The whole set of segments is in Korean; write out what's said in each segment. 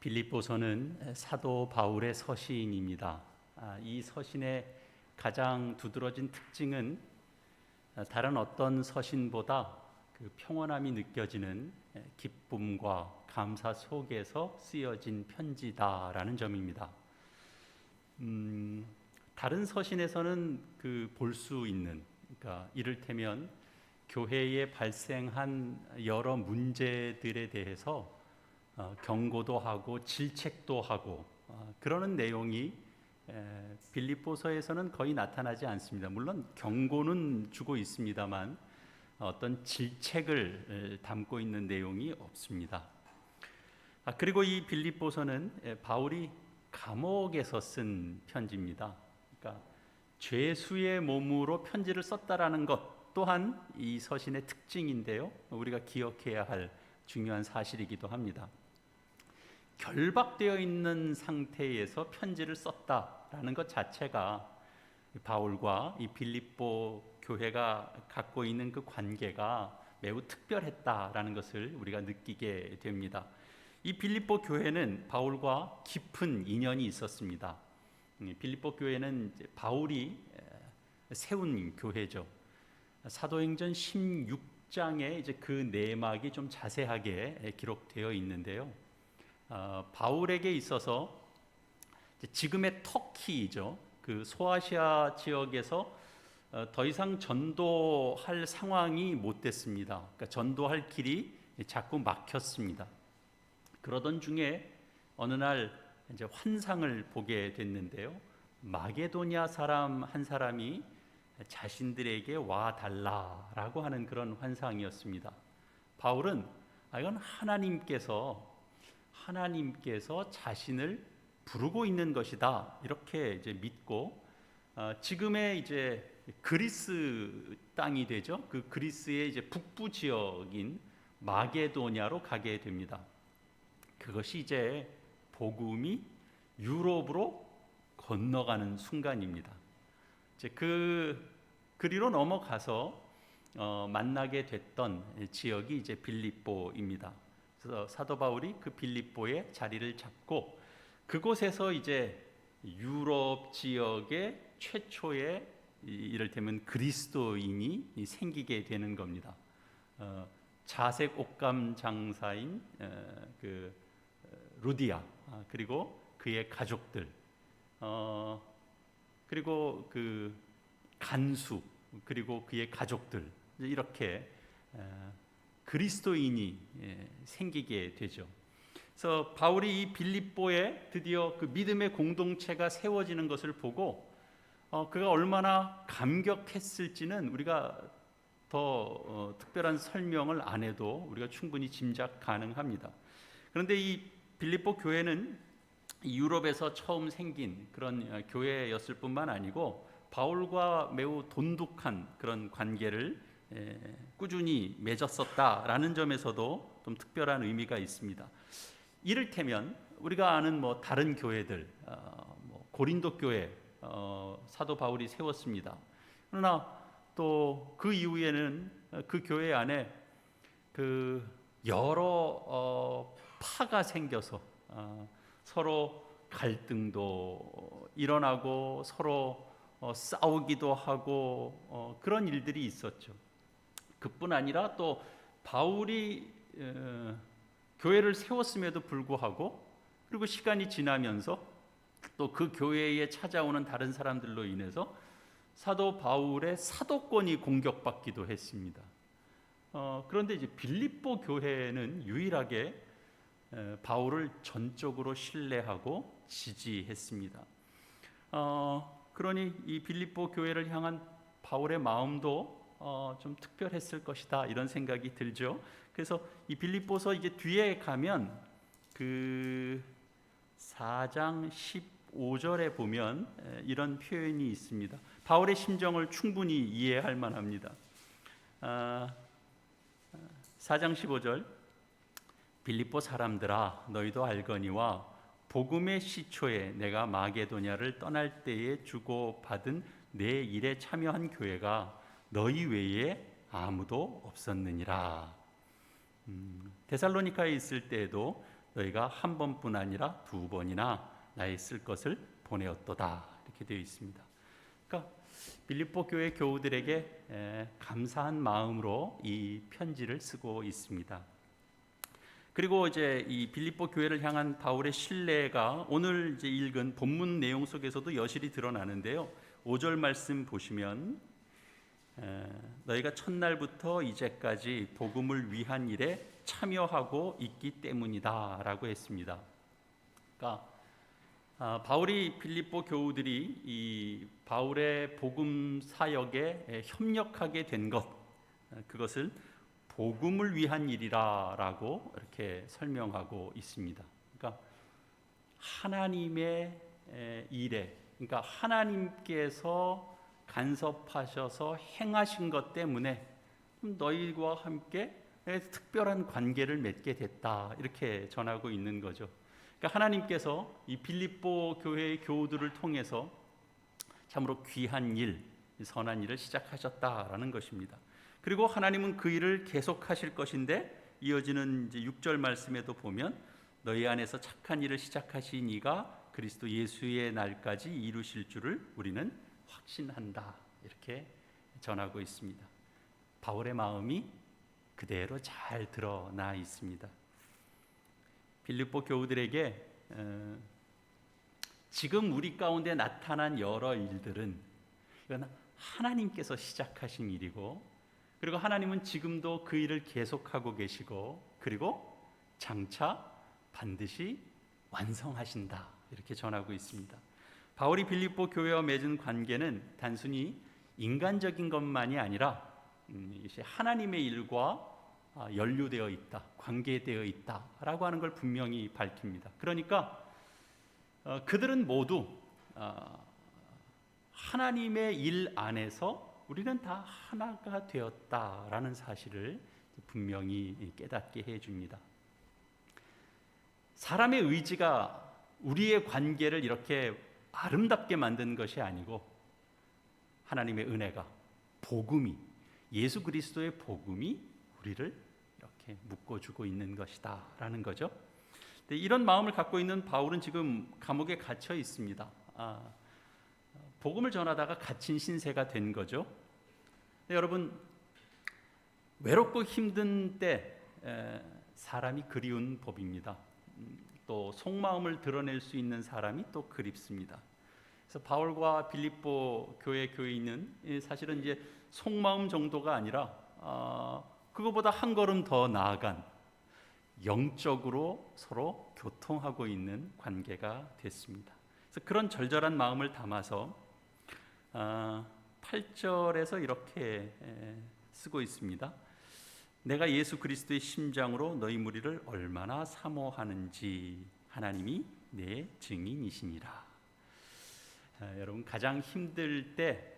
빌립보서는 사도 바울의 서신입니다. 이 서신의 가장 두드러진 특징은 다른 어떤 서신보다 그 평온함이 느껴지는 기쁨과 감사 속에서 쓰여진 편지다라는 점입니다. 다른 서신에서는 볼 수 있는, 그러니까 이를테면 교회에 발생한 여러 문제들에 대해서 경고도 하고 질책도 하고 그러는 내용이 빌립보서에서는 거의 나타나지 않습니다. 물론 경고는 주고 있습니다만 어떤 질책을 담고 있는 내용이 없습니다. 그리고 이 빌립보서는 바울이 감옥에서 쓴 편지입니다. 그러니까 죄수의 몸으로 편지를 썼다라는 것 또한 이 서신의 특징인데요, 우리가 기억해야 할 중요한 사실이기도 합니다. 결박되어 있는 상태에서 편지를 썼다라는 것 자체가 바울과 이 빌립보 교회가 갖고 있는 그 관계가 매우 특별했다라는 것을 우리가 느끼게 됩니다. 이 빌립보 교회는 바울과 깊은 인연이 있었습니다. 빌립보 교회는 바울이 세운 교회죠. 사도행전 16장에 이제 그 내막이 좀 자세하게 기록되어 있는데요. 바울에게 있어서 지금의 터키죠. 그 소아시아 지역에서 더 이상 전도할 상황이 못 됐습니다. 그러니까 전도할 길이 자꾸 막혔습니다. 그러던 중에 어느 날 이제 환상을 보게 됐는데요. 마게도냐 사람 한 사람이 자신들에게 와 달라라고 하는 그런 환상이었습니다. 바울은 이건 하나님께서 자신을 부르고 있는 것이다 이렇게 이제 믿고 지금의 이제 그리스 땅이 되죠. 그 그리스의 이제 북부 지역인 마게도냐로 가게 됩니다. 그것이 이제 복음이 유럽으로 건너가는 순간입니다. 이제 그리로 넘어가서 만나게 됐던 지역이 이제 빌립보입니다. 그래서 사도 바울이 그 빌립보에 자리를 잡고 그곳에서 이제 유럽 지역의 최초의 이를테면 그리스도인이 생기게 되는 겁니다. 자색 옷감 장사인 그 루디아, 그리고 그의 가족들, 그리고 그 간수, 그리고 그의 가족들, 이렇게 그리스도인이 생기게 되죠. 그래서 바울이 이 빌립보에 드디어 그 믿음의 공동체가 세워지는 것을 보고 그가 얼마나 감격했을지는 우리가 더 특별한 설명을 안 해도 우리가 충분히 짐작 가능합니다. 그런데 이 빌립보 교회는 유럽에서 처음 생긴 그런 교회였을 뿐만 아니고 바울과 매우 돈독한 그런 관계를 꾸준히 맺었었다라는 점에서도 좀 특별한 의미가 있습니다. 이를테면 우리가 아는 다른 교회들, 고린도 교회 사도 바울이 세웠습니다. 그러나 또 그 이후에는 그 교회 안에 그 여러 파가 생겨서 서로 갈등도 일어나고 서로 싸우기도 하고 그런 일들이 있었죠. 그뿐 아니라 또 바울이 교회를 세웠음에도 불구하고 그리고 시간이 지나면서 또 그 교회에 찾아오는 다른 사람들로 인해서 사도 바울의 사도권이 공격받기도 했습니다. 그런데 이제 빌립보 교회는 유일하게 바울을 전적으로 신뢰하고 지지했습니다. 그러니 이 빌립보 교회를 향한 바울의 마음도 좀 특별했을 것이다 이런 생각이 들죠. 그래서 이 빌립보서 이제 뒤에 가면 그 4장 15절에 보면 이런 표현이 있습니다. 바울의 심정을 충분히 이해할 만합니다. 4장 15절, 빌립보 사람들아 너희도 알거니와 복음의 시초에 내가 마게도냐를 떠날 때에 주고받은 내 일에 참여한 교회가 너희 외에 아무도 없었느니라. 데살로니카에 있을 때에도 너희가 한 번뿐 아니라 두 번이나 나의 쓸 것을 보내었도다. 이렇게 되어 있습니다. 그러니까 빌립보 교회 교우들에게 감사한 마음으로 이 편지를 쓰고 있습니다. 그리고 이제 이 빌립보 교회를 향한 바울의 신뢰가 오늘 이제 읽은 본문 내용 속에서도 여실히 드러나는데요. 5절 말씀 보시면 너희가 첫날부터 이제까지 복음을 위한 일에 참여하고 있기 때문이다라고 했습니다. 그러니까 바울이 빌립보 교우들이 이 바울의 복음 사역에 협력하게 된 것, 그것을 복음을 위한 일이라고 이렇게 설명하고 있습니다. 그러니까 하나님의 일에, 그러니까 하나님께서 간섭하셔서 행하신 것 때문에 너희와 함께 특별한 관계를 맺게 됐다, 이렇게 전하고 있는 거죠. 그러니까 하나님께서 이 빌립보 교회의 교우들을 통해서 참으로 귀한 일, 선한 일을 시작하셨다라는 것입니다. 그리고 하나님은 그 일을 계속하실 것인데, 이어지는 이제 6절 말씀에도 보면 너희 안에서 착한 일을 시작하신 이가 그리스도 예수의 날까지 이루실 줄을 우리는 확신한다, 이렇게 전하고 있습니다. 바울의 마음이 그대로 잘 드러나 있습니다. 빌립보 교우들에게 지금 우리 가운데 나타난 여러 일들은 이건 하나님께서 시작하신 일이고, 그리고 하나님은 지금도 그 일을 계속하고 계시고, 그리고 장차 반드시 완성하신다, 이렇게 전하고 있습니다. 바울이 빌립보 교회와 맺은 관계는 단순히 인간적인 것만이 아니라 하나님의 일과 연루되어 있다, 관계되어 있다라고 하는 걸 분명히 밝힙니다. 그러니까 그들은 모두 하나님의 일 안에서 우리는 다 하나가 되었다라는 사실을 분명히 깨닫게 해줍니다. 사람의 의지가 우리의 관계를 이렇게 아름답게 만든 것이 아니고 하나님의 은혜가, 복음이, 예수 그리스도의 복음이 우리를 이렇게 묶어주고 있는 것이다 라는 거죠. 이런 마음을 갖고 있는 바울은 지금 감옥에 갇혀 있습니다. 복음을 전하다가 갇힌 신세가 된 거죠. 여러분, 외롭고 힘든 때 사람이 그리운 법입니다. 또 속마음을 드러낼 수 있는 사람이 또 그립습니다. 그래서 바울과 빌립보 교회 교인은 사실은 이제 속마음 정도가 아니라 그거보다 한 걸음 더 나아간 영적으로 서로 교통하고 있는 관계가 됐습니다. 그래서 그런 절절한 마음을 담아서 8절에서 이렇게 쓰고 있습니다. 내가 예수 그리스도의 심장으로 너희 무리를 얼마나 사모하는지 하나님이 내 증인이시니라. 여러분, 가장 힘들 때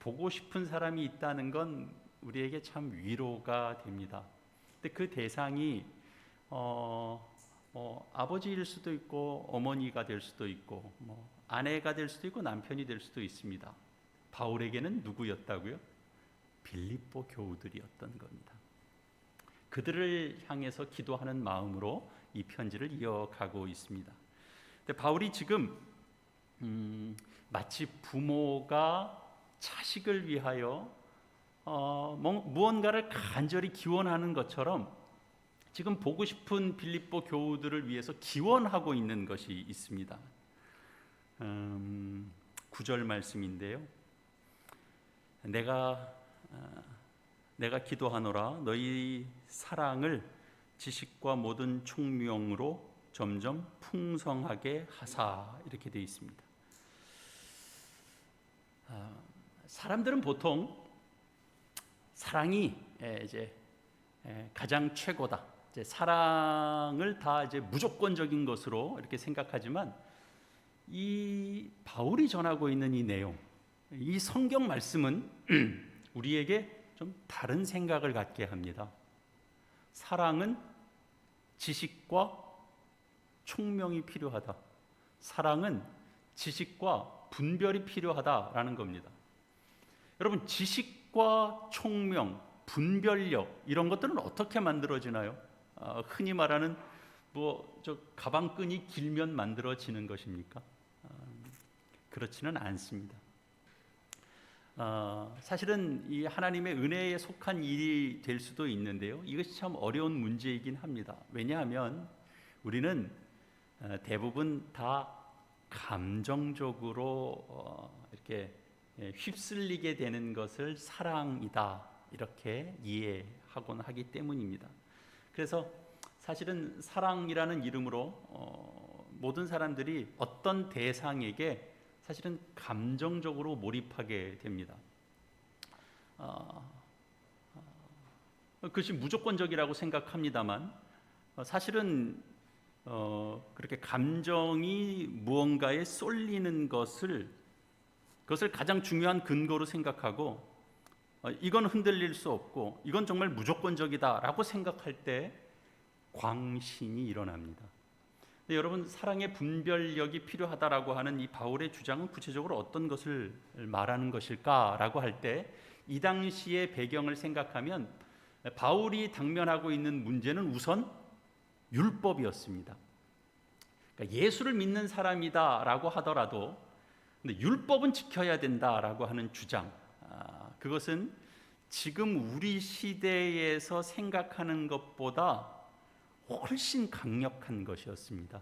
보고 싶은 사람이 있다는 건 우리에게 참 위로가 됩니다. 근데 그 대상이 아버지일 수도 있고 어머니가 될 수도 있고 아내가 될 수도 있고 남편이 될 수도 있습니다. 바울에게는 누구였다고요? 빌립보 교우들이었던 겁니다. 그들을 향해서 기도하는 마음으로 이 편지를 이어가고 있습니다. 근데 바울이 지금 마치 부모가 자식을 위하여 무언가를 간절히 기원하는 것처럼 지금 보고 싶은 빌립보 교우들을 위해서 기원하고 있는 것이 있습니다. 9절 말씀인데요. 내가 기도하노라 너희 사랑을 지식과 모든 총명으로 점점 풍성하게 하사, 이렇게 되어 있습니다. 사람들은 보통 사랑이 이제 가장 최고다, 이제 사랑을 다 이제 무조건적인 것으로 이렇게 생각하지만 이 바울이 전하고 있는 이 내용, 이 성경 말씀은 우리에게 좀 다른 생각을 갖게 합니다. 사랑은 지식과 총명이 필요하다. 사랑은 지식과 분별이 필요하다라는 겁니다. 여러분, 지식과 총명, 분별력, 이런 것들은 어떻게 만들어지나요? 흔히 말하는 뭐 저 가방끈이 길면 만들어지는 것입니까? 그렇지는 않습니다. 사실은 이 하나님의 은혜에 속한 일이 될 수도 있는데요. 이것이 참 어려운 문제이긴 합니다. 왜냐하면 우리는 대부분 다 감정적으로 이렇게 휩쓸리게 되는 것을 사랑이다 이렇게 이해하곤 하기 때문입니다. 그래서 사실은 사랑이라는 이름으로 모든 사람들이 어떤 대상에게 사실은 감정적으로 몰입하게 됩니다. 그것이 무조건적이라고 생각합니다만 사실은 그렇게 감정이 무언가에 쏠리는 그것을 가장 중요한 근거로 생각하고 이건 흔들릴 수 없고 이건 정말 무조건적이다라고 생각할 때 광신이 일어납니다. 여러분, 사랑의 분별력이 필요하다라고 하는 이 바울의 주장은 구체적으로 어떤 것을 말하는 것일까라고 할 때 이 당시의 배경을 생각하면 바울이 당면하고 있는 문제는 우선 율법이었습니다. 그러니까 예수를 믿는 사람이다라고 하더라도 근데 율법은 지켜야 된다라고 하는 주장, 그것은 지금 우리 시대에서 생각하는 것보다 훨씬 강력한 것이었습니다.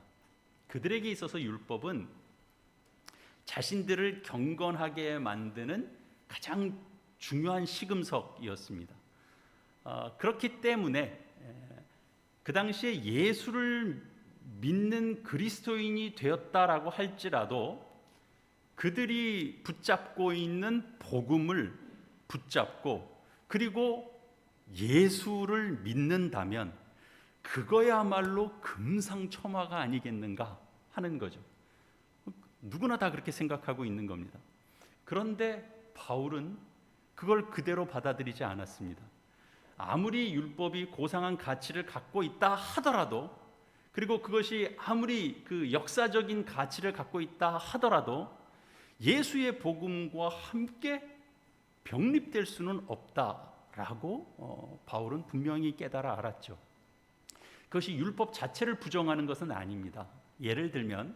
그들에게 있어서 율법은 자신들을 경건하게 만드는 가장 중요한 시금석이었습니다. 그렇기 때문에 그 당시에 예수를 믿는 그리스도인이 되었다라고 할지라도 그들이 붙잡고 있는 복음을 붙잡고 그리고 예수를 믿는다면 그거야말로 금상첨화가 아니겠는가 하는 거죠. 누구나 다 그렇게 생각하고 있는 겁니다. 그런데 바울은 그걸 그대로 받아들이지 않았습니다. 아무리 율법이 고상한 가치를 갖고 있다 하더라도 그리고 그것이 아무리 그 역사적인 가치를 갖고 있다 하더라도 예수의 복음과 함께 병립될 수는 없다라고 바울은 분명히 깨달아 알았죠. 그것이 율법 자체를 부정하는 것은 아닙니다. 예를 들면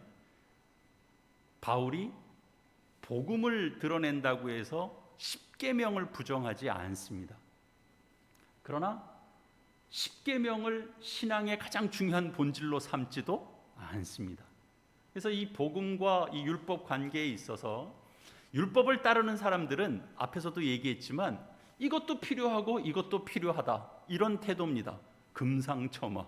바울이 복음을 드러낸다고 해서 십계명을 부정하지 않습니다. 그러나 십계명을 신앙의 가장 중요한 본질로 삼지도 않습니다. 그래서 이 복음과 이 율법 관계에 있어서 율법을 따르는 사람들은 앞에서도 얘기했지만 이것도 필요하고 이것도 필요하다 이런 태도입니다. 금상첨화.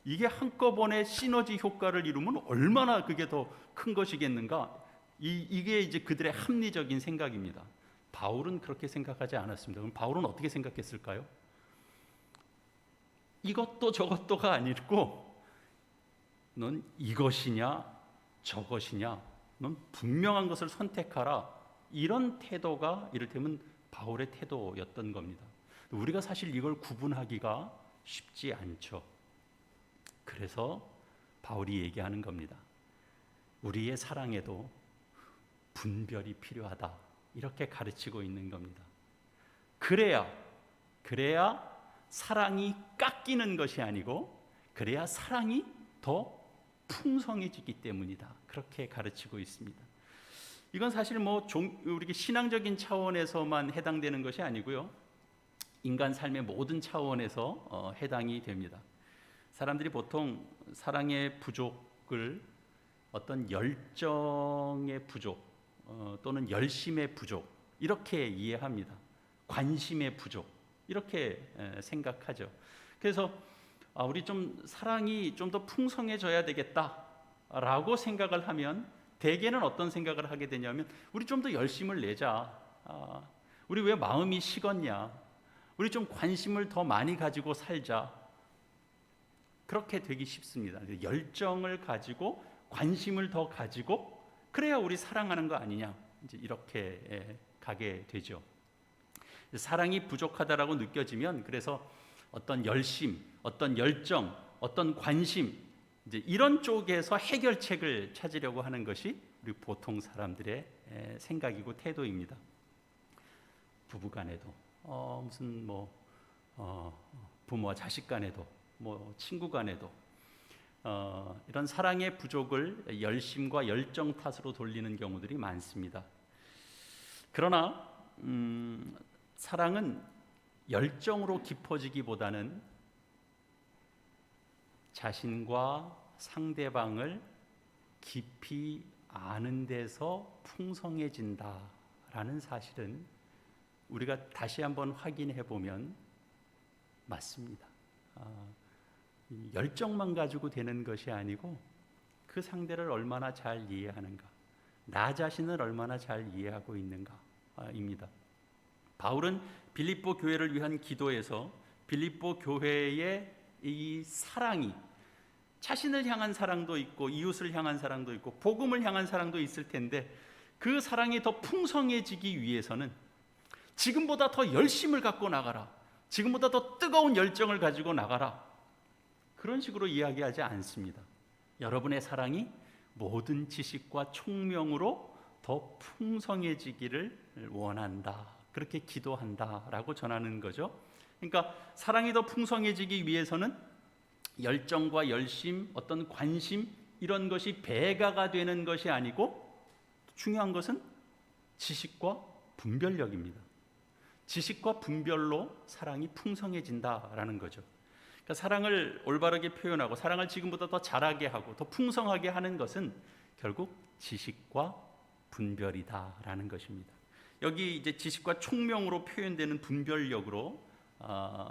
이게 한꺼번에 시너지 효과를 이루면 얼마나 그게 더 큰 것이겠는가? 이게 이제 그들의 합리적인 생각입니다. 바울은 그렇게 생각하지 않았습니다. 그럼 바울은 어떻게 생각했을까요? 이것도 저것도가 아니고 넌 이것이냐 저것이냐 넌 분명한 것을 선택하라 이런 태도가 이를테면 바울의 태도였던 겁니다. 우리가 사실 이걸 구분하기가 쉽지 않죠. 그래서 바울이 얘기하는 겁니다. 우리의 사랑에도 분별이 필요하다 이렇게 가르치고 있는 겁니다. 그래야 사랑이 깎이는 것이 아니고 그래야 사랑이 더 풍성해지기 때문이다. 그렇게 가르치고 있습니다. 이건 사실 우리 신앙적인 차원에서만 해당되는 것이 아니고요. 인간 삶의 모든 차원에서 해당이 됩니다. 사람들이 보통 사랑의 부족을 어떤 열정의 부족 또는 열심의 부족 이렇게 이해합니다. 관심의 부족 이렇게 생각하죠. 그래서 우리 좀 사랑이 좀 더 풍성해져야 되겠다라고 생각을 하면 대개는 어떤 생각을 하게 되냐면 우리 좀 더 열심을 내자. 우리 왜 마음이 식었냐. 우리 좀 관심을 더 많이 가지고 살자. 그렇게 되기 쉽습니다. 열정을 가지고 관심을 더 가지고 그래야 우리 사랑하는 거 아니냐. 이제 이렇게 가게 되죠. 사랑이 부족하다라고 느껴지면 그래서 어떤 열심, 어떤 열정, 어떤 관심 이제 이런 쪽에서 해결책을 찾으려고 하는 것이 우리 보통 사람들의 생각이고 태도입니다. 부부간에도 부모와 자식간에도 친구간에도 이런 사랑의 부족을 열심과 열정 탓으로 돌리는 경우들이 많습니다. 그러나 사랑은 열정으로 깊어지기보다는 자신과 상대방을 깊이 아는 데서 풍성해진다라는 사실은 우리가 다시 한번 확인해 보면 맞습니다. 열정만 가지고 되는 것이 아니고 그 상대를 얼마나 잘 이해하는가, 나 자신을 얼마나 잘 이해하고 있는가입니다. 바울은 빌립보 교회를 위한 기도에서 빌립보 교회의 이 사랑이 자신을 향한 사랑도 있고 이웃을 향한 사랑도 있고 복음을 향한 사랑도 있을 텐데 그 사랑이 더 풍성해지기 위해서는 지금보다 더 열심을 갖고 나가라, 지금보다 더 뜨거운 열정을 가지고 나가라, 그런 식으로 이야기하지 않습니다. 여러분의 사랑이 모든 지식과 총명으로 더 풍성해지기를 원한다, 그렇게 기도한다라고 전하는 거죠. 그러니까 사랑이 더 풍성해지기 위해서는 열정과 열심, 어떤 관심, 이런 것이 배가가 되는 것이 아니고 중요한 것은 지식과 분별력입니다. 지식과 분별로 사랑이 풍성해진다라는 거죠. 그러니까 사랑을 올바르게 표현하고 사랑을 지금보다 더 잘하게 하고 더 풍성하게 하는 것은 결국 지식과 분별이다라는 것입니다. 여기 이제 지식과 총명으로 표현되는 분별력으로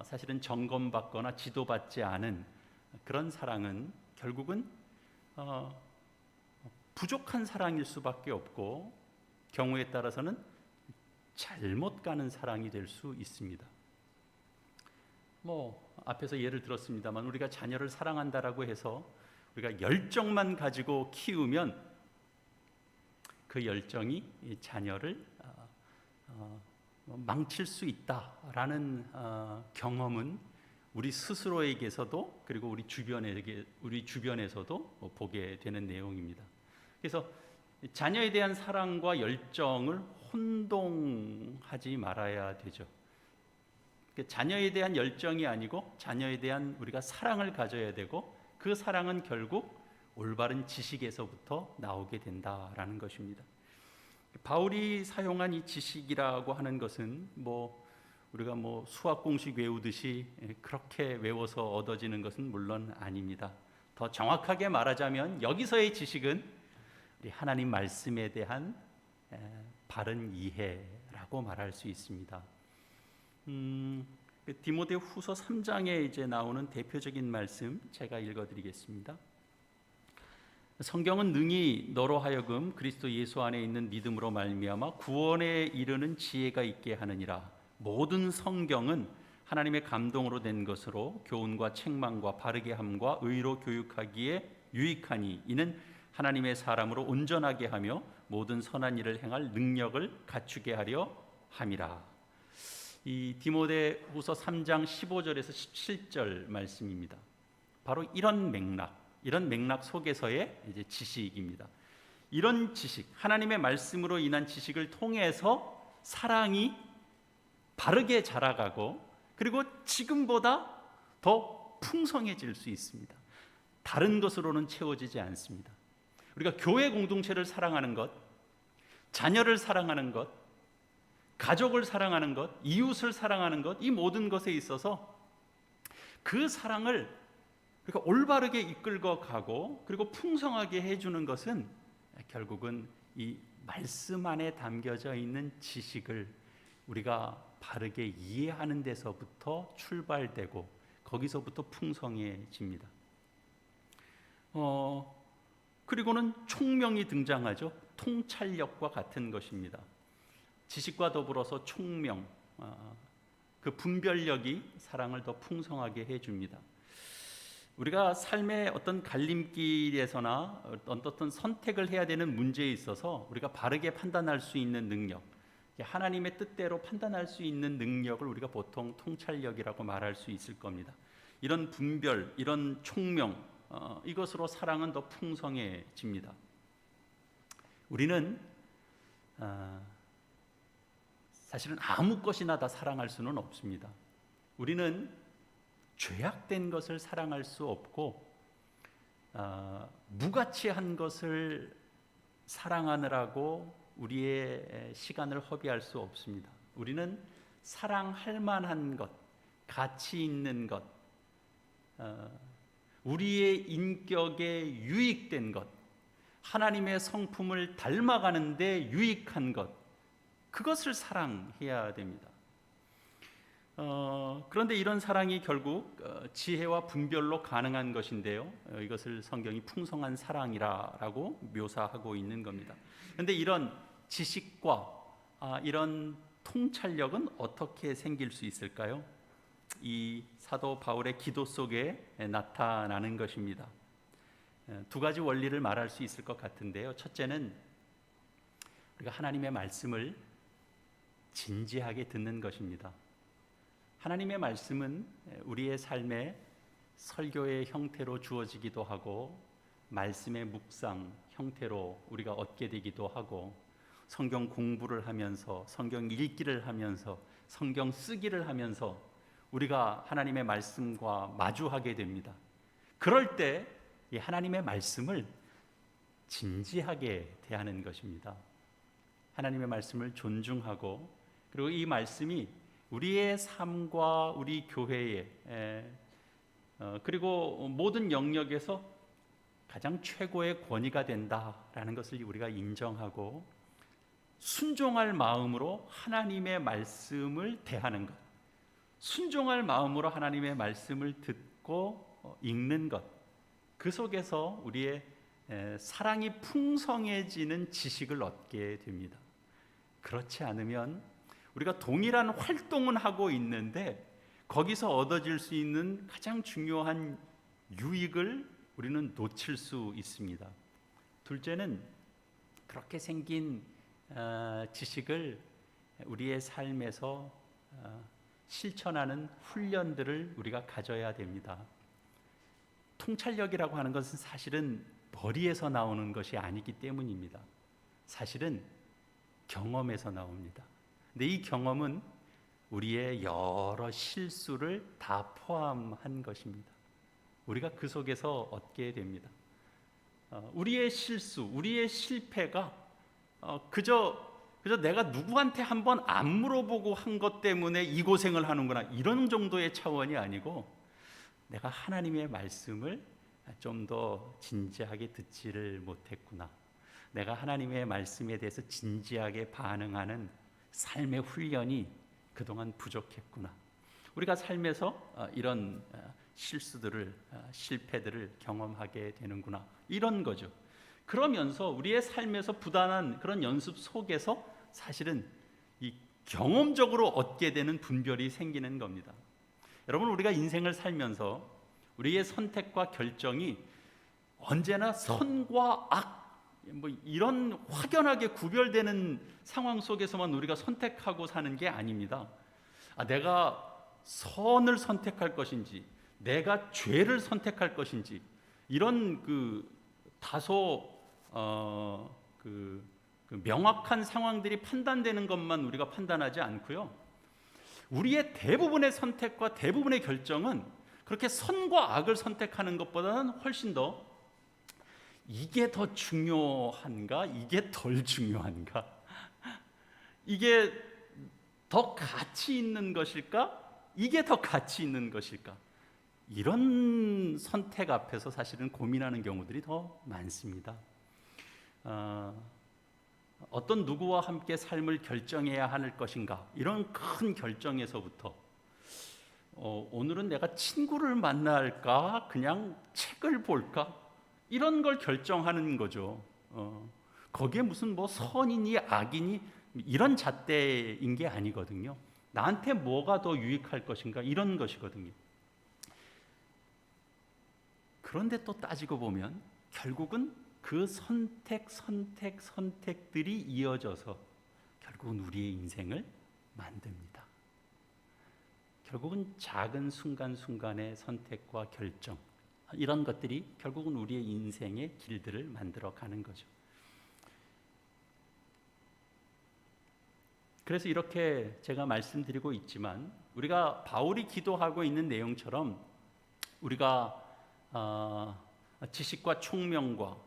사실은 점검받거나 지도받지 않은 그런 사랑은 결국은 부족한 사랑일 수밖에 없고 경우에 따라서는 잘못 가는 사랑이 될 수 있습니다. 앞에서 예를 들었습니다만 우리가 자녀를 사랑한다라고 해서 우리가 열정만 가지고 키우면 그 열정이 자녀를 망칠 수 있다라는 경험은 우리 스스로에게서도 그리고 우리 주변에서도 보게 되는 내용입니다. 그래서 자녀에 대한 사랑과 열정을 혼동하지 말아야 되죠. 자녀에 대한 열정이 아니고 자녀에 대한 우리가 사랑을 가져야 되고 그 사랑은 결국 올바른 지식에서부터 나오게 된다라는 것입니다. 바울이 사용한 이 지식이라고 하는 것은 우리가 수학 공식 외우듯이 그렇게 외워서 얻어지는 것은 물론 아닙니다. 더 정확하게 말하자면 여기서의 지식은 우리 하나님 말씀에 대한 바른 이해라고 말할 수 있습니다. 디모데후서 3장에 이제 나오는 대표적인 말씀 제가 읽어드리겠습니다. 성경은 능히 너로 하여금 그리스도 예수 안에 있는 믿음으로 말미암아 구원에 이르는 지혜가 있게 하느니라. 모든 성경은 하나님의 감동으로 된 것으로 교훈과 책망과 바르게 함과 의로 교육하기에 유익하니 이는 하나님의 사람으로 온전하게 하며 모든 선한 일을 행할 능력을 갖추게 하려 함이라. 이 디모데후서 3장 15절에서 17절 말씀입니다. 바로 이런 맥락 속에서의 이제 지식입니다. 이런 지식, 하나님의 말씀으로 인한 지식을 통해서 사랑이 바르게 자라가고 그리고 지금보다 더 풍성해질 수 있습니다. 다른 것으로는 채워지지 않습니다. 우리가 교회 공동체를 사랑하는 것, 자녀를 사랑하는 것, 가족을 사랑하는 것, 이웃을 사랑하는 것, 이 모든 것에 있어서 그 사랑을 그러니까 올바르게 이끌고 가고 그리고 풍성하게 해주는 것은 결국은 이 말씀 안에 담겨져 있는 지식을 우리가 바르게 이해하는 데서부터 출발되고 거기서부터 풍성해집니다. 그리고는 총명이 등장하죠. 통찰력과 같은 것입니다. 지식과 더불어서 총명, 그 분별력이 사랑을 더 풍성하게 해줍니다. 우리가 삶의 어떤 갈림길에서나 어떤 선택을 해야 되는 문제에 있어서 우리가 바르게 판단할 수 있는 능력, 하나님의 뜻대로 판단할 수 있는 능력을 우리가 보통 통찰력이라고 말할 수 있을 겁니다. 이런 분별, 이런 총명, 이것으로 사랑은 더 풍성해집니다. 우리는 사실은 아무 것이나 다 사랑할 수는 없습니다. 우리는 죄악된 것을 사랑할 수 없고 무가치한 것을 사랑하느라고 우리의 시간을 허비할 수 없습니다. 우리는 사랑할 만한 것, 가치 있는 것, 우리의 인격에 유익된 것, 하나님의 성품을 닮아가는 데 유익한 것, 그것을 사랑해야 됩니다. 그런데 이런 사랑이 결국 지혜와 분별로 가능한 것인데요, 이것을 성경이 풍성한 사랑이라고 묘사하고 있는 겁니다. 그런데 이런 지식과 이런 통찰력은 어떻게 생길 수 있을까요? 이 사도 바울의 기도 속에 나타나는 것입니다. 두 가지 원리를 말할 수 있을 것 같은데요, 첫째는 우리가 하나님의 말씀을 진지하게 듣는 것입니다. 하나님의 말씀은 우리의 삶에 설교의 형태로 주어지기도 하고 말씀의 묵상 형태로 우리가 얻게 되기도 하고 성경 공부를 하면서 성경 읽기를 하면서 성경 쓰기를 하면서 우리가 하나님의 말씀과 마주하게 됩니다. 그럴 때 이 하나님의 말씀을 진지하게 대하는 것입니다. 하나님의 말씀을 존중하고 그리고 이 말씀이 우리의 삶과 우리 교회에 그리고 모든 영역에서 가장 최고의 권위가 된다라는 것을 우리가 인정하고 순종할 마음으로 하나님의 말씀을 대하는 것, 순종할 마음으로 하나님의 말씀을 듣고 읽는 것, 그 속에서 우리의 사랑이 풍성해지는 지식을 얻게 됩니다. 그렇지 않으면 우리가 동일한 활동은 하고 있는데 거기서 얻어질 수 있는 가장 중요한 유익을 우리는 놓칠 수 있습니다. 둘째는 그렇게 생긴 지식을 우리의 삶에서 실천하는 훈련들을 우리가 가져야 됩니다. 통찰력이라고 하는 것은 사실은 머리에서 나오는 것이 아니기 때문입니다. 사실은 경험에서 나옵니다. 근데 이 경험은 우리의 여러 실수를 다 포함한 것입니다. 우리가 그 속에서 얻게 됩니다. 우리의 실수, 우리의 실패가 그저 내가 누구한테 한번 안 물어보고 한 것 때문에 이 고생을 하는구나, 이런 정도의 차원이 아니고 내가 하나님의 말씀을 좀 더 진지하게 듣지를 못했구나, 내가 하나님의 말씀에 대해서 진지하게 반응하는 삶의 훈련이 그동안 부족했구나, 우리가 삶에서 이런 실수들을, 실패들을 경험하게 되는구나, 이런 거죠. 그러면서 우리의 삶에서 부단한 그런 연습 속에서 사실은 이 경험적으로 얻게 되는 분별이 생기는 겁니다. 여러분, 우리가 인생을 살면서 우리의 선택과 결정이 언제나 선과 악, 이런 확연하게 구별되는 상황 속에서만 우리가 선택하고 사는 게 아닙니다. 내가 선을 선택할 것인지 내가 죄를 선택할 것인지, 이런 다소 명확한 상황들이 판단되는 것만 우리가 판단하지 않고요, 우리의 대부분의 선택과 대부분의 결정은 그렇게 선과 악을 선택하는 것보다는 훨씬 더 이게 더 중요한가, 이게 덜 중요한가, 이게 더 가치 있는 것일까, 이게 더 가치 있는 것일까, 이런 선택 앞에서 사실은 고민하는 경우들이 더 많습니다. 어떤 누구와 함께 삶을 결정해야 할 것인가, 이런 큰 결정에서부터 오늘은 내가 친구를 만날까, 그냥 책을 볼까, 이런 걸 결정하는 거죠. 거기에 무슨 선이니 악이니 이런 잣대인 게 아니거든요. 나한테 뭐가 더 유익할 것인가, 이런 것이거든요. 그런데 또 따지고 보면 결국은 그 선택들이 이어져서 결국은 우리의 인생을 만듭니다. 결국은 작은 순간순간의 선택과 결정, 이런 것들이 결국은 우리의 인생의 길들을 만들어 가는 거죠. 그래서 이렇게 제가 말씀드리고 있지만, 우리가 바울이 기도하고 있는 내용처럼 우리가 지식과 총명과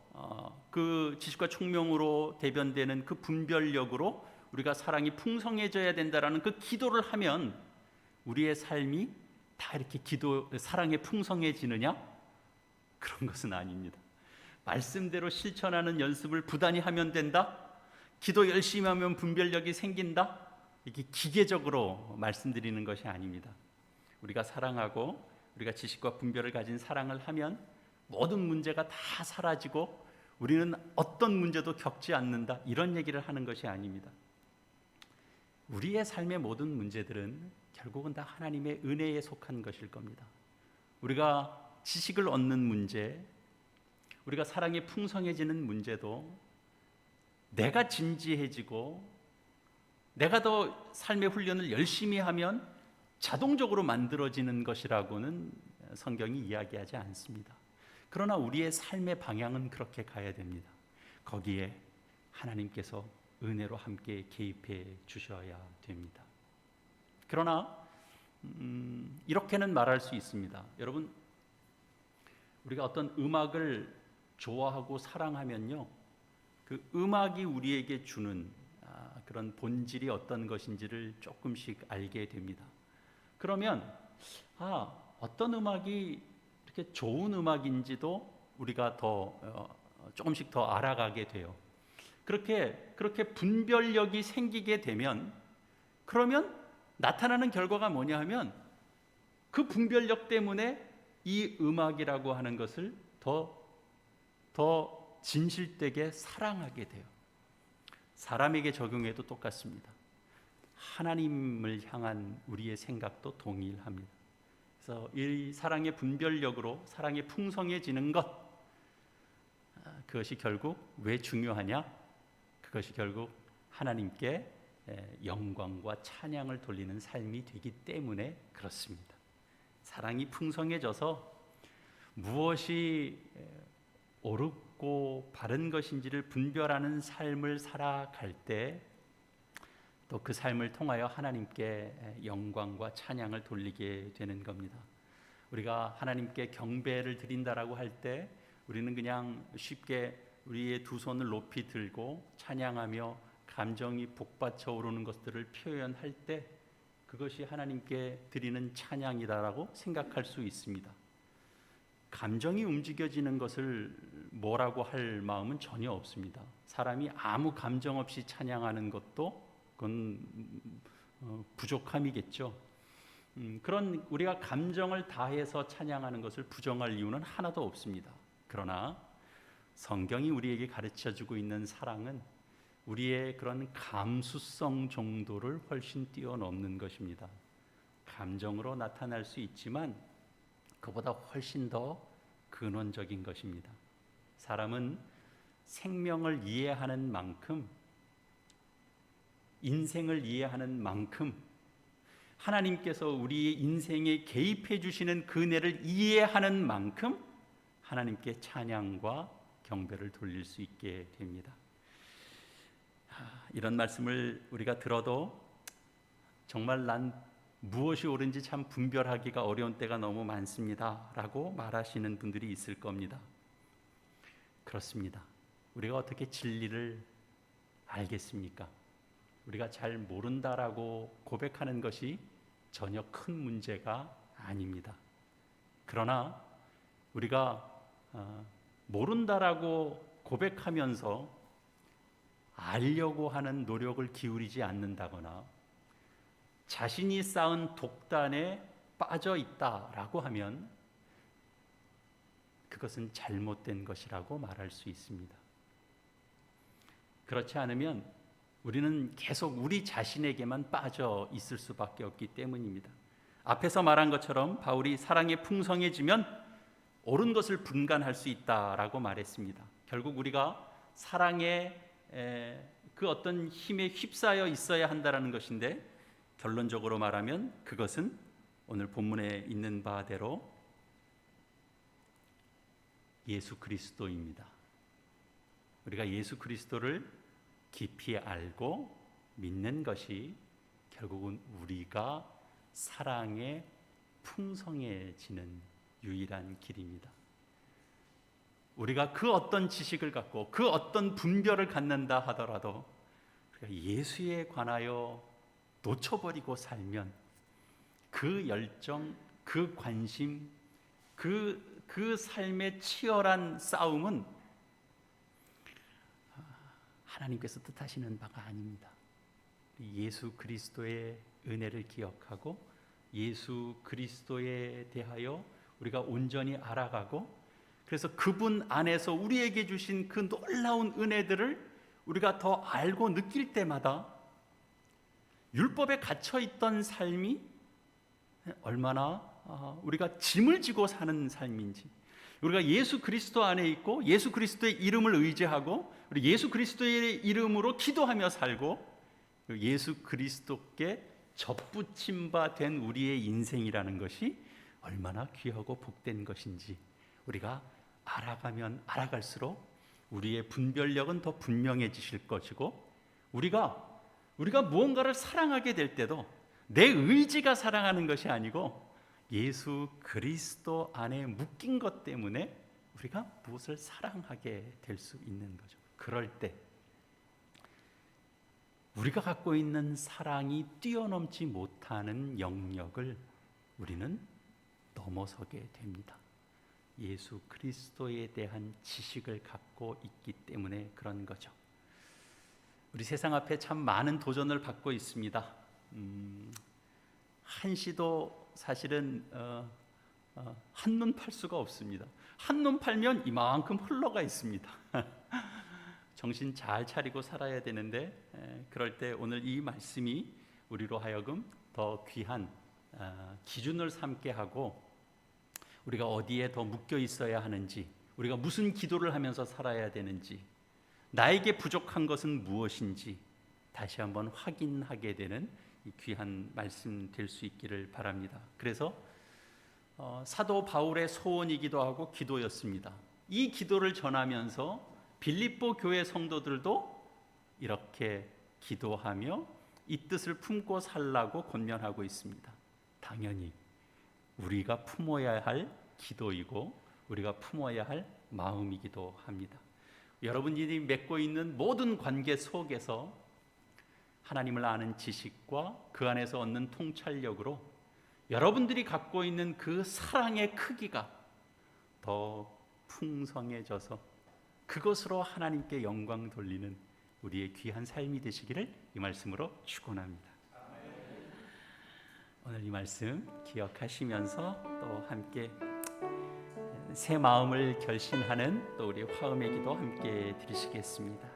그 지식과 총명으로 대변되는 그 분별력으로 우리가 사랑이 풍성해져야 된다라는 그 기도를 하면 우리의 삶이 다 이렇게 사랑에 풍성해지느냐? 그런 것은 아닙니다. 말씀대로 실천하는 연습을 부단히 하면 된다? 기도 열심히 하면 분별력이 생긴다? 이게 기계적으로 말씀드리는 것이 아닙니다. 우리가 사랑하고 우리가 지식과 분별을 가진 사랑을 하면 모든 문제가 다 사라지고 우리는 어떤 문제도 겪지 않는다, 이런 얘기를 하는 것이 아닙니다. 우리의 삶의 모든 문제들은 결국은 다 하나님의 은혜에 속한 것일 겁니다. 우리가 지식을 얻는 문제, 우리가 사랑이 풍성해지는 문제도 내가 진지해지고 내가 더 삶의 훈련을 열심히 하면 자동적으로 만들어지는 것이라고는 성경이 이야기하지 않습니다. 그러나 우리의 삶의 방향은 그렇게 가야 됩니다. 거기에 하나님께서 은혜로 함께 개입해 주셔야 됩니다. 그러나 이렇게는 말할 수 있습니다. 여러분, 우리가 어떤 음악을 좋아하고 사랑하면요, 그 음악이 우리에게 주는 그런 본질이 어떤 것인지를 조금씩 알게 됩니다. 그러면 어떤 음악이 이렇게 좋은 음악인지도 우리가 더 조금씩 더 알아가게 돼요. 그렇게 분별력이 생기게 되면, 그러면 나타나는 결과가 뭐냐 하면 그 분별력 때문에 이 음악이라고 하는 것을 더 진실되게 사랑하게 돼요. 사람에게 적용해도 똑같습니다. 하나님을 향한 우리의 생각도 동일합니다. 그래서 이 사랑의 분별력으로 사랑이 풍성해지는 것, 그것이 결국 왜 중요하냐? 그것이 결국 하나님께 영광과 찬양을 돌리는 삶이 되기 때문에 그렇습니다. 사랑이 풍성해져서 무엇이 옳고 바른 것인지를 분별하는 삶을 살아갈 때 또 그 삶을 통하여 하나님께 영광과 찬양을 돌리게 되는 겁니다. 우리가 하나님께 경배를 드린다라고 할 때 우리는 그냥 쉽게 우리의 두 손을 높이 들고 찬양하며 감정이 북받쳐 오르는 것들을 표현할 때 그것이 하나님께 드리는 찬양이다라고 생각할 수 있습니다. 감정이 움직여지는 것을 뭐라고 할 마음은 전혀 없습니다. 사람이 아무 감정 없이 찬양하는 것도 그건 부족함이겠죠. 그런 우리가 감정을 다해서 찬양하는 것을 부정할 이유는 하나도 없습니다. 그러나 성경이 우리에게 가르쳐주고 있는 사랑은 우리의 그런 감수성 정도를 훨씬 뛰어넘는 것입니다. 감정으로 나타날 수 있지만 그보다 훨씬 더 근원적인 것입니다. 사람은 생명을 이해하는 만큼, 인생을 이해하는 만큼 하나님께서 우리의 인생에 개입해 주시는 그 은혜를 이해하는 만큼 하나님께 찬양과 경배를 돌릴 수 있게 됩니다. 이런 말씀을 우리가 들어도 정말 난 무엇이 옳은지 참 분별하기가 어려운 때가 너무 많습니다 라고 말하시는 분들이 있을 겁니다. 그렇습니다. 우리가 어떻게 진리를 알겠습니까? 우리가 잘 모른다라고 고백하는 것이 전혀 큰 문제가 아닙니다. 그러나 우리가 모른다라고 고백하면서 알려고 하는 노력을 기울이지 않는다거나 자신이 쌓은 독단에 빠져 있다라고 하면 그것은 잘못된 것이라고 말할 수 있습니다. 그렇지 않으면 우리는 계속 우리 자신에게만 빠져 있을 수밖에 없기 때문입니다. 앞에서 말한 것처럼 바울이 사랑에 풍성해지면 옳은 것을 분간할 수 있다라고 말했습니다. 결국 우리가 사랑의 그 어떤 힘에 휩싸여 있어야 한다는 것인데, 결론적으로 말하면 그것은 오늘 본문에 있는 바대로 예수 그리스도입니다. 우리가 예수 그리스도를 깊이 알고 믿는 것이 결국은 우리가 사랑에 풍성해지는 유일한 길입니다. 우리가 그 어떤 지식을 갖고 그 어떤 분별을 갖는다 하더라도 우리가 예수에 관하여 놓쳐버리고 살면 그 열정, 그 관심, 그 삶의 치열한 싸움은 하나님께서 뜻하시는 바가 아닙니다. 예수 그리스도의 은혜를 기억하고 예수 그리스도에 대하여 우리가 온전히 알아가고, 그래서 그분 안에서 우리에게 주신 그 놀라운 은혜들을 우리가 더 알고 느낄 때마다 율법에 갇혀있던 삶이 얼마나 우리가 짐을 지고 사는 삶인지, 우리가 예수 그리스도 안에 있고 예수 그리스도의 이름을 의지하고 우리 예수 그리스도의 이름으로 기도하며 살고 예수 그리스도께 접붙임 바 된 우리의 인생이라는 것이 얼마나 귀하고 복된 것인지 우리가 알아가면 알아갈수록 우리의 분별력은 더 분명해지실 것이고, 우리가 무언가를 사랑하게 될 때도 내 의지가 사랑하는 것이 아니고 예수 그리스도 안에 묶인 것 때문에 우리가 무엇을 사랑하게 될 수 있는 거죠. 그럴 때 우리가 갖고 있는 사랑이 뛰어넘지 못하는 영역을 우리는 넘어서게 됩니다. 예수 그리스도에 대한 지식을 갖고 있기 때문에 그런 거죠. 우리 세상 앞에 참 많은 도전을 받고 있습니다. 한시도 사실은 한눈 팔 수가 없습니다. 한눈 팔면 이만큼 흘러가 있습니다. 정신 잘 차리고 살아야 되는데, 그럴 때 오늘 이 말씀이 우리로 하여금 더 귀한 기준을 삼게 하고, 우리가 어디에 더 묶여 있어야 하는지, 우리가 무슨 기도를 하면서 살아야 되는지, 나에게 부족한 것은 무엇인지 다시 한번 확인하게 되는 이 귀한 말씀 될 수 있기를 바랍니다. 그래서 사도 바울의 소원이기도 하고 기도였습니다. 이 기도를 전하면서 빌립보 교회 성도들도 이렇게 기도하며 이 뜻을 품고 살라고 권면하고 있습니다. 당연히 우리가 품어야 할 기도이고 우리가 품어야 할 마음이기도 합니다. 여러분들이 맺고 있는 모든 관계 속에서 하나님을 아는 지식과 그 안에서 얻는 통찰력으로 여러분들이 갖고 있는 그 사랑의 크기가 더 풍성해져서 그것으로 하나님께 영광 돌리는 우리의 귀한 삶이 되시기를 이 말씀으로 축원합니다. 오늘 이 말씀 기억하시면서 또 함께 새 마음을 결신하는 또 우리 화음의 기도 함께 드리시겠습니다.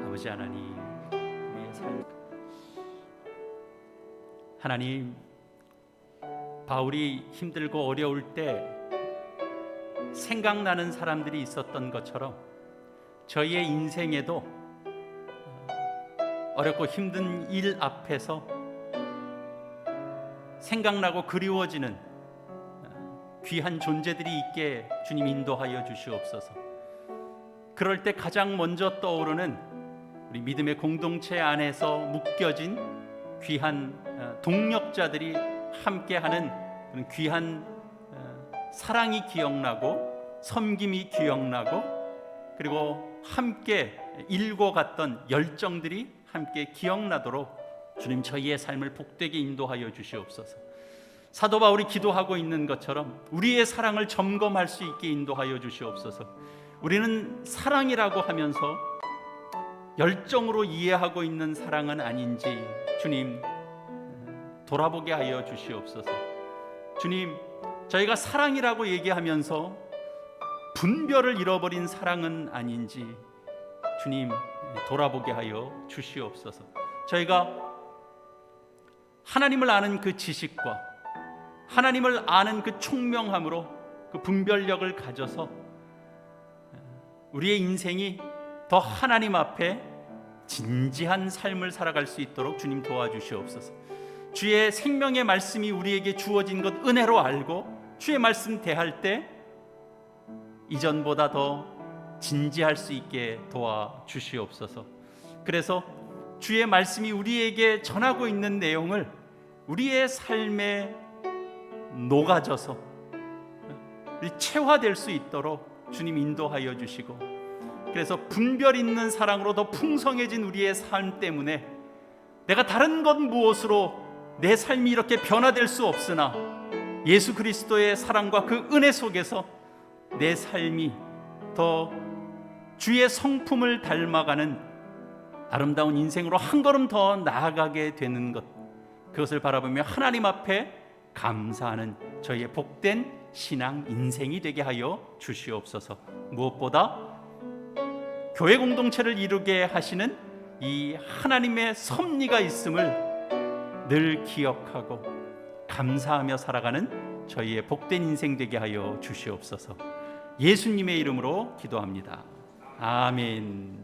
아버지 하나님, 우리의 삶, 하나님, 바울이 힘들고 어려울 때 생각나는 사람들이 있었던 것처럼 저희의 인생에도 어렵고 힘든 일 앞에서 생각나고 그리워지는 귀한 존재들이 있게 주님 인도하여 주시옵소서. 그럴 때 가장 먼저 떠오르는 우리 믿음의 공동체 안에서 묶여진 귀한 동력자들이 함께하는 그런 귀한 사랑이 기억나고 섬김이 기억나고, 그리고 함께 일고 갔던 열정들이 함께 기억나도록 주님 저희의 삶을 복되게 인도하여 주시옵소서. 사도 바울이 기도하고 있는 것처럼 우리의 사랑을 점검할 수 있게 인도하여 주시옵소서. 우리는 사랑이라고 하면서 열정으로 이해하고 있는 사랑은 아닌지 주님 돌아보게 하여 주시옵소서. 주님, 저희가 사랑이라고 얘기하면서 분별을 잃어버린 사랑은 아닌지 주님 돌아보게 하여 주시옵소서. 저희가 하나님을 아는 그 지식과 하나님을 아는 그 총명함으로 그 분별력을 가져서 우리의 인생이 더 하나님 앞에 진지한 삶을 살아갈 수 있도록 주님 도와주시옵소서. 주의 생명의 말씀이 우리에게 주어진 것 은혜로 알고 주의 말씀 대할 때 이전보다 더 진지할 수 있게 도와주시옵소서. 그래서 주의 말씀이 우리에게 전하고 있는 내용을 우리의 삶에 녹아져서 체화될 수 있도록 주님 인도하여 주시고, 그래서 분별 있는 사랑으로 더 풍성해진 우리의 삶 때문에 내가 다른 것 무엇으로 내 삶이 이렇게 변화될 수 없으나 예수 그리스도의 사랑과 그 은혜 속에서 내 삶이 더 주의 성품을 닮아가는 아름다운 인생으로 한 걸음 더 나아가게 되는 것, 그것을 바라보며 하나님 앞에 감사하는 저희의 복된 신앙 인생이 되게 하여 주시옵소서. 무엇보다 교회 공동체를 이루게 하시는 이 하나님의 섭리가 있음을 늘 기억하고 감사하며 살아가는 저희의 복된 인생 되게 하여 주시옵소서. 예수님의 이름으로 기도합니다. 아멘.